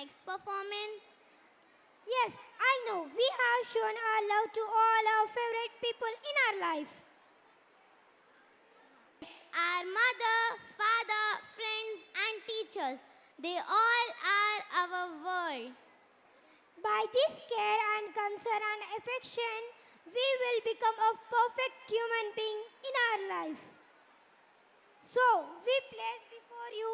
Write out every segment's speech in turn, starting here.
next performance? Yes, I know. We have shown our love to all our favorite people in our life. Our mother, father, friends, and teachers, they all are our world. By this care and concern and affection, we will become a perfect human being in our life. So, we place before you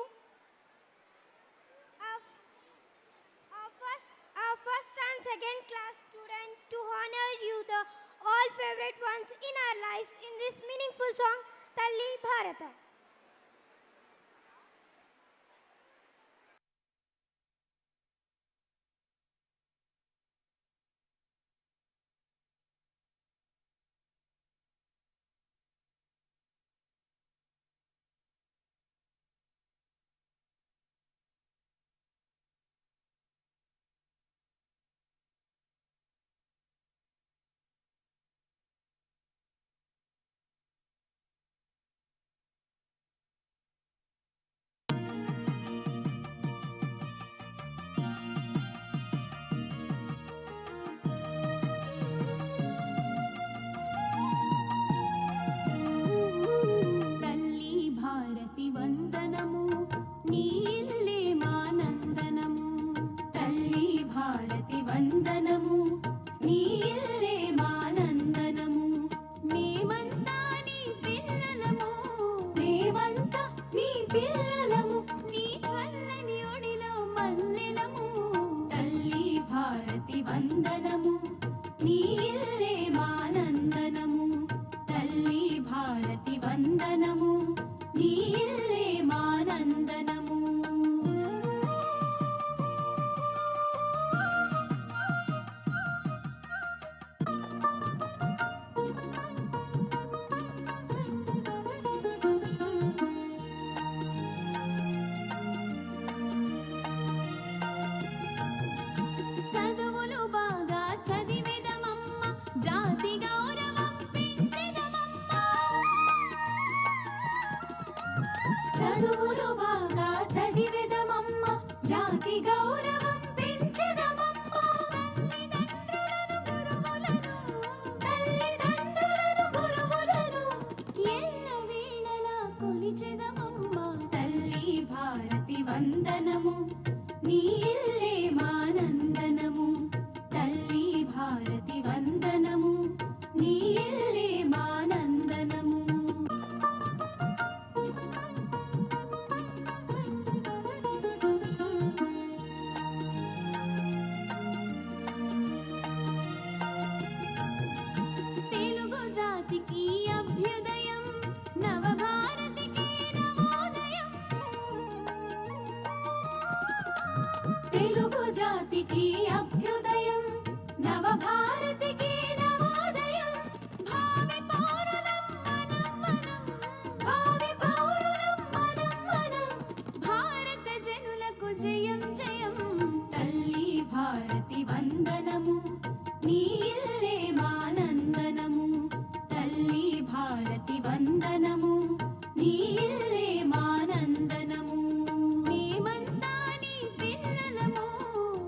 our first and second class student to honor you the all favorite ones in our lives in this meaningful song Talli Bharata. తల్లి భారతి వందనము నీ ఇల్లే మా నందనము తల్లి భారతి వందనము నీ ఇల్లే మా నందనము మేమంతా నీ పిల్లలము మేమంతా నీ పిల్లలము నీ చల్లని ఒడిలో మల్లెలము తల్లి భారతి వందనము నీ ఇల్లే మా నందనము తల్లి భారతి వందనము నీ ఇల్లే మా నందనము చదువులు బాగా చదివేదమమ్మ జాతి గౌరవం పెంచెదమమ్మ చదువులు బాగా చదివేదమమ్మ జాతి గౌరవం పెంచెదమమ్మ తల్లిదండ్రులను గురువులను ఎల్లవేళలా కొలిచెదమమ్మ తల్లి భారతి వందనము నీ ఇల్లే మా నందనము తల్లి భారతి వందనము నీ ఇల్లే మా నందనము తెలుగు జాతికి అభ్యుదయం నవభారతికి నవోదయం తెలుగు జాతికి అభ్యుదయం నవభారతికి నవోదయం భావి పౌరులం మనం మనం భావి పౌరులం మనం మనం భారత జనులకు జయం జయం తల్లి భారతి వందనము నీ ఇల్లే మా నందనము తల్లి భారతి వందనము నీ ఇల్లే మా నందనము మేమంతా నీ పిల్లలము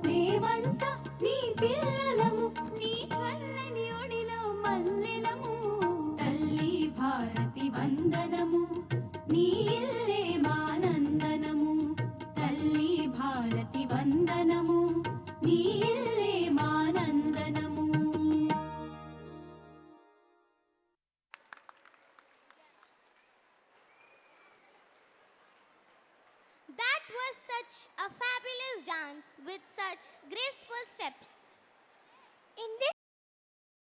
మేమంతా నీ పిల్లలము నీ చల్లని ఒడిలో మల్లెలము తల్లి భారతి వందనము నీ ఇల్లే మా నందనము తల్లి భారతి వందనము నీ ఇల్లే మా నందనము That was such a fabulous dance with such graceful steps. In this